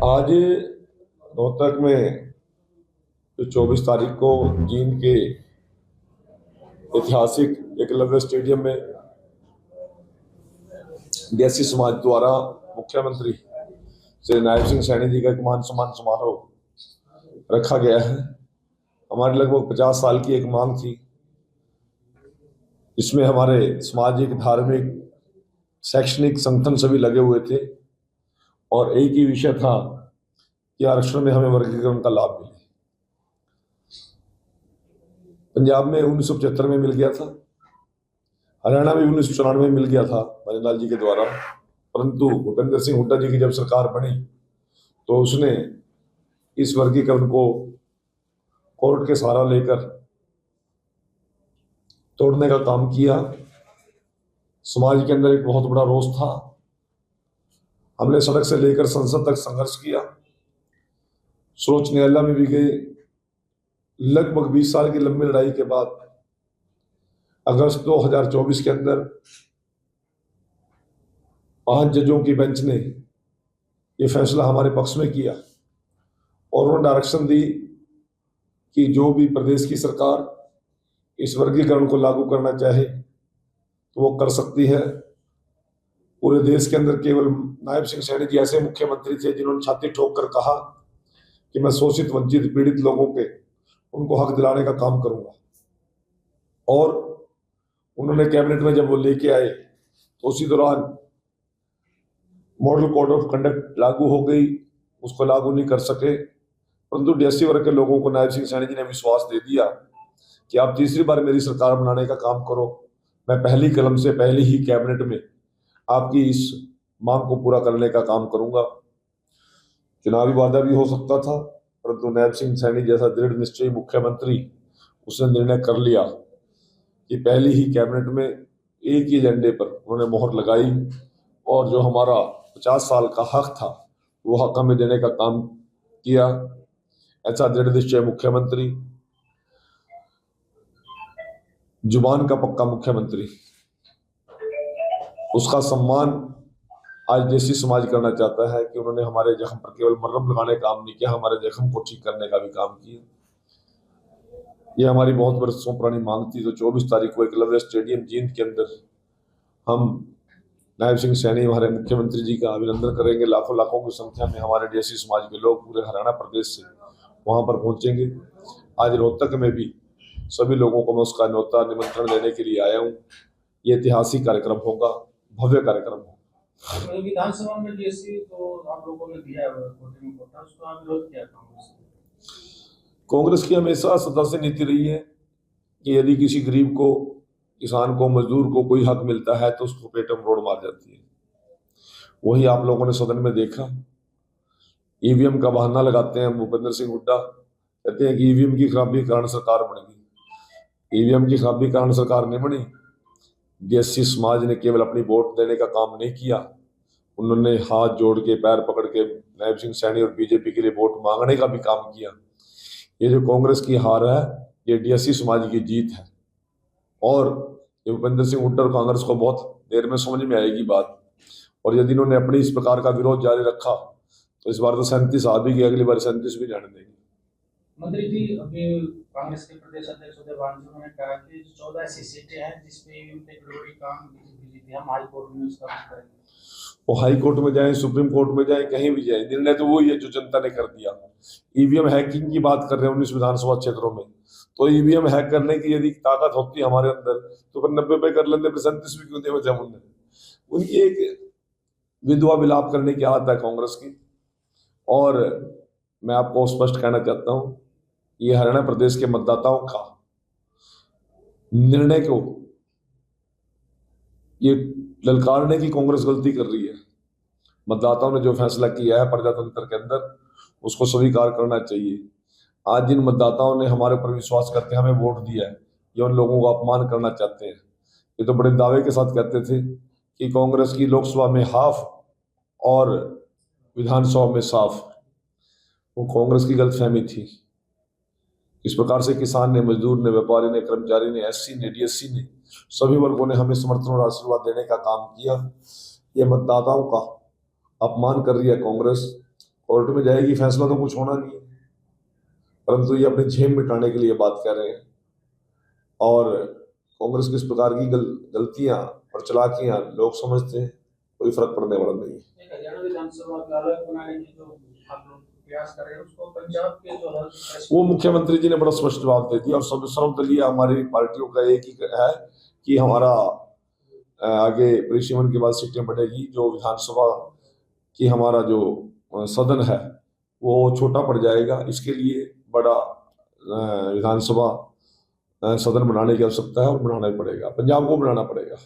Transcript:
आज रोहतक में जो 24 तारीख को जींद के ऐतिहासिक एकलव्य स्टेडियम में डीएससी समाज द्वारा मुख्यमंत्री श्री नायब सिंह सैनी जी का एक मान सम्मान समारोह रखा गया है। हमारी लगभग 50 साल की एक मांग थी। इसमें हमारे सामाजिक, धार्मिक, शैक्षणिक संगठन सभी लगे हुए थे और एक ही विषय था कि आरक्षण में हमें वर्गीकरण का लाभ मिले। पंजाब में 1975 में मिल गया था, हरियाणा में 1994 में मिल गया था भजनलाल जी के द्वारा, परंतु भूपेंद्र सिंह हुड्डा जी की जब सरकार बनी तो उसने इस वर्गीकरण को कोर्ट के सहारा लेकर तोड़ने का काम किया। समाज के अंदर एक बहुत बड़ा रोष था। हमने सड़क से लेकर संसद तक संघर्ष किया, सर्वोच्च न्यायालय में भी गए। लगभग 20 साल की लंबी लड़ाई के बाद अगस्त 2024 के अंदर 5 जजों की बेंच ने ये फैसला हमारे पक्ष में किया और उन्होंने डायरेक्शन दी कि जो भी प्रदेश की सरकार इस वर्गीकरण को लागू करना चाहे तो वो कर सकती है। पूरे देश के अंदर केवल नायब सिंह सैनी जी ऐसे मुख्यमंत्री थे जिन्होंने छाती ठोक कर कहा कि मैं शोषित, वंचित, पीड़ित लोगों के उनको हक दिलाने का काम करूंगा। और उन्होंने कैबिनेट में जब वो लेके आए तो उसी दौरान मॉडल कोड ऑफ कंडक्ट लागू हो गई, उसको लागू नहीं कर सके। परंतु डीएससी वर्ग के लोगों को नायब सिंह सैनी जी ने विश्वास दे दिया कि आप तीसरी बार मेरी सरकार बनाने का काम करो, मैं पहली कलम से पहले ही कैबिनेट में आपकी इस मांग को पूरा करने का काम करूंगा। चुनावी वादा भी हो सकता था, परंतु नायब सिंह सैनी जैसा दृढ़ निश्चयी मुख्यमंत्री उसने निर्णय कर लिया कि पहली ही कैबिनेट में एक ही एजेंडे पर उन्होंने मोहर लगाई और जो हमारा 50 साल का हक था वो हक हमें देने का काम किया। ऐसा दृढ़ निश्चय मुख्यमंत्री, जुबान का पक्का मुख्यमंत्री, उसका सम्मान आज देसी समाज करना चाहता है कि उन्होंने हमारे जख्म पर केवल मरहम लगाने का काम नहीं किया, हमारे जख्म को ठीक करने का भी काम किया। ये हमारी बहुत वर्षों पुरानी मांग थी। तो 24 तारीख को एकलव्य स्टेडियम जींद के अंदर हम नायब सिंह सैनी हमारे मुख्यमंत्री जी का अभिनंदन करेंगे। लाखों लाखों की संख्या में हमारे डीएससी समाज के लोग पूरे हरियाणा प्रदेश से वहां पर पहुंचेंगे। आज रोहतक में भी सभी लोगों को मैं उसका न्योता, निमंत्रण देने के लिए आया हूँ। ये ऐतिहासिक कार्यक्रम होगा, भव्य कार्यक्रम होगा। विधानसभा में डीएससी तो आप लोगों ने दिया है, उसको आप विरोध किया कांग्रेस की हमेशा सदा से नीति रही है कि यदि किसी गरीब को, किसान को, मजदूर को कोई हक मिलता है तो उसको पेट में रोड मार जाती है। वही आप लोगों ने सदन में देखा। ईवीएम का बहाना लगाते हैं भूपेंद्र सिंह हुड्डा, कहते हैं कि ईवीएम की खराबी के कारण सरकार बनेगी। ईवीएम की खराबी के कारण सरकार नहीं बनी। डीएससी समाज ने केवल अपनी वोट देने का काम नहीं किया, उन्होंने हाथ जोड़ के, पैर पकड़ के नायब सिंह सैनी और बीजेपी के लिए वोट मांगने का भी काम किया। ये जो कांग्रेस की हार है ये डीएससी समाज की जीत है और ये भूपेंद्र सिंह हुड्डा और कांग्रेस को बहुत देर में समझ में आएगी बात। और यदि इन्होंने अपनी इस प्रकार का विरोध जारी रखा तो इस बार तो 37 आ भी गई, अगली बार 37 भी जाने देंगे। मंत्री जी, अभी कांग्रेस के प्रदेश अध्यक्ष उदय भानु ने कहा कि 14 ऐसी सीटें हैं जिसपे ईवीएम पे जरूरी काम बीजेपी हम हाई कोर्ट में उसका करेंगे। वो हाई कोर्ट में जाए, सुप्रीम कोर्ट में जाए, कहीं भी जाए, निर्णय तो वही है जो जनता ने कर दिया। ईवीएम हैकिंग की बात कर रहे हैं 19 विधानसभा क्षेत्रों में, तो ईवीएम हैक करने की यदि ताकत होती हमारे अंदर तो फिर 90 पे कर लेते, 37 भी क्यों देते हम उन्हें। उनकी एक विधवा विलाप करने की आदत है कांग्रेस की। और मैं आपको स्पष्ट कहना चाहता हूं, ये हरियाणा प्रदेश के मतदाताओं का निर्णय को ये ललकारने की कांग्रेस गलती कर रही है। मतदाताओं ने जो फैसला किया है प्रजातंत्र के अंदर उसको स्वीकार करना चाहिए। आज जिन मतदाताओं ने हमारे ऊपर विश्वास करके हमें वोट दिया है, ये उन लोगों का अपमान करना चाहते हैं। ये तो बड़े दावे के साथ कहते थे कि कांग्रेस की लोकसभा में हाफ और विधानसभा में साफ। वो कांग्रेस की गलतफहमी थी। इस प्रकार से किसान ने, मजदूर ने, व्यापारी ने, कर्मचारी ने, एससी ने, डीएससी ने, सभी वर्गों ने हमें समर्थन और आशीर्वाद देने का काम किया। ये मतदाताओं का अपमान कर रही है कांग्रेस। कोर्ट में जाएगी, फैसला तो कुछ होना नहीं है, परंतु ये अपने झेम मिटाने के लिए बात कर रहे हैं। और कांग्रेस की इस प्रकार की गलतियां और चालाकियां लोग समझते हैं, कोई फर्क पड़ने वाला नहीं है। एक हरियाणा विधानसभा का अलग बनाने की जो आप लोग प्रयास कर रहे हैं, उसको पंजाब के जो है वो मुख्यमंत्री जी ने बड़ा स्पष्ट जवाब दे दिया। और सब सर्वदलीय हमारी पार्टियों का एक ही है कि हमारा आगे परिसीमन के बाद सीटें बढ़ेगी। जो विधानसभा की हमारा जो सदन है वो छोटा पड़ जाएगा, इसके लिए बड़ा विधानसभा सदन बनाने की आवश्यकता है और बनाना ही पड़ेगा, पंजाब को बनाना पड़ेगा।